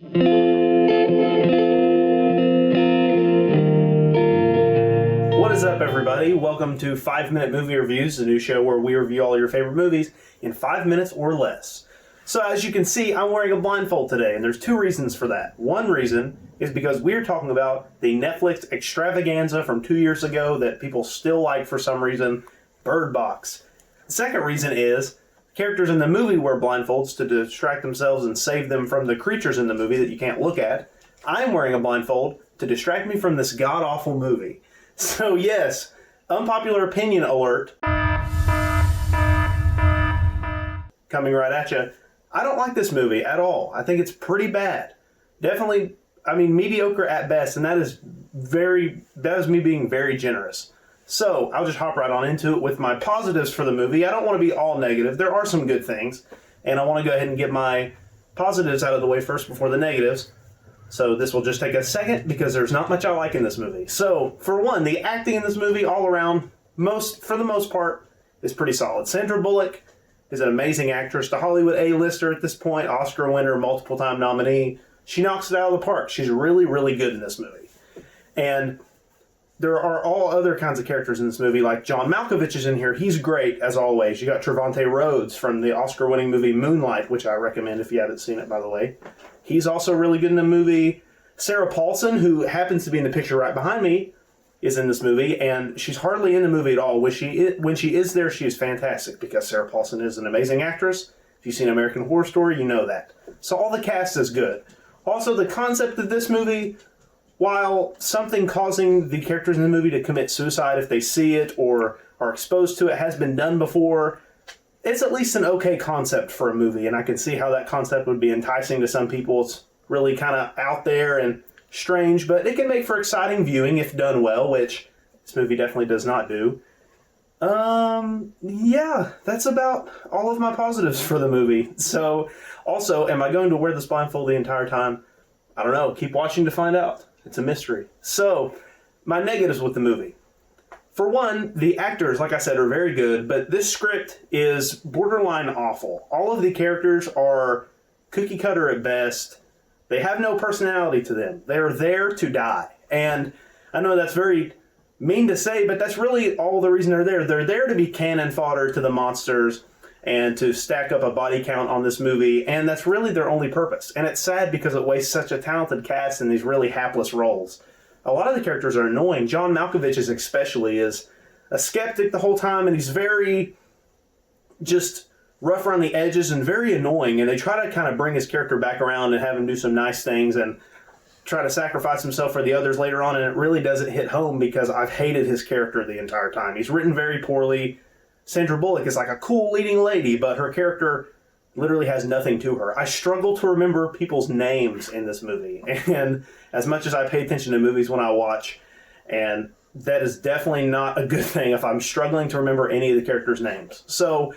What is up, everybody? Welcome to 5 Minute Movie Reviews, the new show where we review all your favorite movies in 5 minutes or less. So as you can see, I'm wearing a blindfold today, and there's two reasons for that. One reason is because we're talking about the Netflix extravaganza from 2 years ago that people still like for some reason, Bird Box. The second reason is characters in the movie wear blindfolds to distract themselves and save them from the creatures in the movie that you can't look at. I'm wearing a blindfold to distract me from this god-awful movie. So yes, unpopular opinion alert coming right at you. I don't like this movie at all. I think it's pretty bad. Definitely, mediocre at best, and that is me being very generous. So I'll just hop right on into it with my positives for the movie. I don't want to be all negative. There are some good things, and I want to go ahead and get my positives out of the way first before the negatives. So this will just take a second because there's not much I like in this movie. So for one, the acting in this movie all around, for the most part, is pretty solid. Sandra Bullock is an amazing actress, the Hollywood A-lister at this point, Oscar winner, multiple time nominee. She knocks it out of the park. She's really, really good in this movie. And there are all other kinds of characters in this movie, like John Malkovich is in here. He's great, as always. You got Trevante Rhodes from the Oscar-winning movie Moonlight, which I recommend if you haven't seen it, by the way. He's also really good in the movie. Sarah Paulson, who happens to be in the picture right behind me, is in this movie, and she's hardly in the movie at all. When she is there, she is fantastic, because Sarah Paulson is an amazing actress. If you've seen American Horror Story, you know that. So all the cast is good. Also, the concept of this movie, while something causing the characters in the movie to commit suicide if they see it or are exposed to it has been done before, it's at least an okay concept for a movie, and I can see how that concept would be enticing to some people. It's really kind of out there and strange, but it can make for exciting viewing if done well, which this movie definitely does not do. Yeah, that's about all of my positives for the movie. So, also, am I going to wear this blindfold the entire time? I don't know. Keep watching to find out. It's a mystery. So, my negatives with the movie. For one, the actors, like I said, are very good, but this script is borderline awful. All of the characters are cookie cutter at best. They have no personality to them. They're there to die. And I know that's very mean to say, but that's really all the reason they're there. They're there to be cannon fodder to the monsters and to stack up a body count on this movie, and that's really their only purpose. And it's sad because it wastes such a talented cast in these really hapless roles. A lot of the characters are annoying. John Malkovich especially is a skeptic the whole time, and he's very just rough around the edges and very annoying, and they try to kind of bring his character back around and have him do some nice things and try to sacrifice himself for the others later on, and it really doesn't hit home because I've hated his character the entire time. He's written very poorly. Sandra Bullock is like a cool leading lady, but her character literally has nothing to her. I struggle to remember people's names in this movie, and as much as I pay attention to movies when I watch, and that is definitely not a good thing if I'm struggling to remember any of the characters' names. So,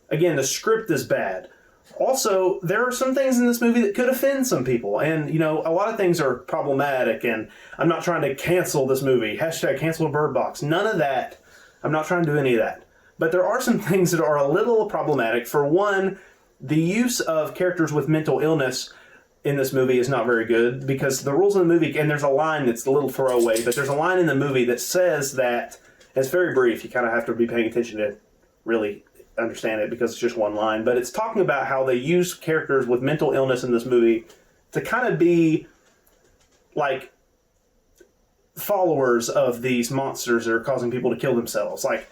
again, the script is bad. Also, there are some things in this movie that could offend some people, and, a lot of things are problematic, and I'm not trying to cancel this movie. Hashtag cancel Bird Box. None of that. I'm not trying to do any of that. But there are some things that are a little problematic. For one, the use of characters with mental illness in this movie is not very good, because the rules in the movie, and there's a line that's a little throwaway, but there's a line in the movie that says that, it's very brief, you kind of have to be paying attention to really understand it because it's just one line, but it's talking about how they use characters with mental illness in this movie to kind of be like followers of these monsters that are causing people to kill themselves. Like,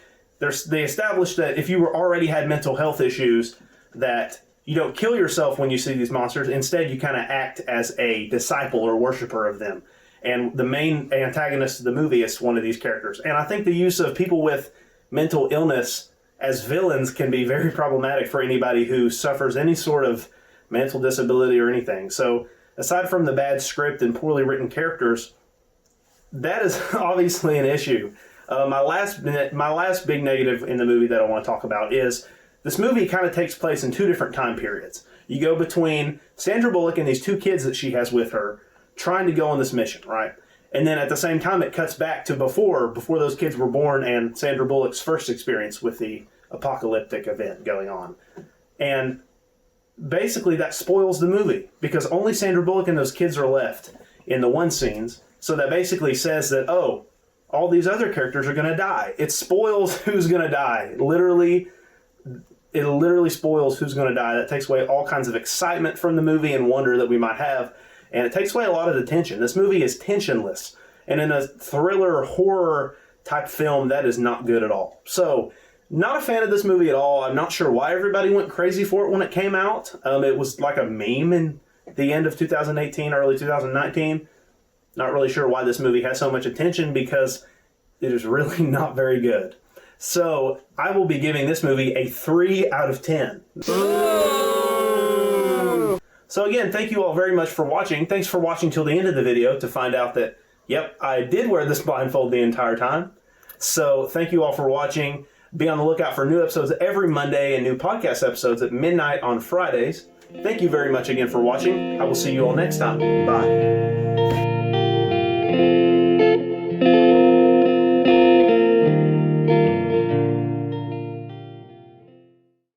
they established that if you already had mental health issues, that you don't kill yourself when you see these monsters. Instead, you kind of act as a disciple or worshiper of them. And the main antagonist of the movie is one of these characters. And I think the use of people with mental illness as villains can be very problematic for anybody who suffers any sort of mental disability or anything. So, aside from the bad script and poorly written characters, that is obviously an issue. My last big negative in the movie that I want to talk about is this movie kind of takes place in two different time periods. You go between Sandra Bullock and these two kids that she has with her trying to go on this mission, right? And then at the same time, it cuts back to before those kids were born and Sandra Bullock's first experience with the apocalyptic event going on. And basically that spoils the movie because only Sandra Bullock and those kids are left in the one scenes. So that basically says that, oh, all these other characters are going to die. It spoils who's going to die. It literally spoils who's going to die. That takes away all kinds of excitement from the movie and wonder that we might have. And it takes away a lot of the tension. This movie is tensionless. And in a thriller, horror type film, that is not good at all. So, not a fan of this movie at all. I'm not sure why everybody went crazy for it when it came out. It was like a meme in the end of 2018, early 2019. Not really sure why this movie has so much attention because it is really not very good. So, I will be giving this movie a 3 out of 10. So again, thank you all very much for watching. Thanks for watching till the end of the video to find out that, yep, I did wear this blindfold the entire time. So thank you all for watching. Be on the lookout for new episodes every Monday and new podcast episodes at midnight on Fridays. Thank you very much again for watching. I will see you all next time. Bye.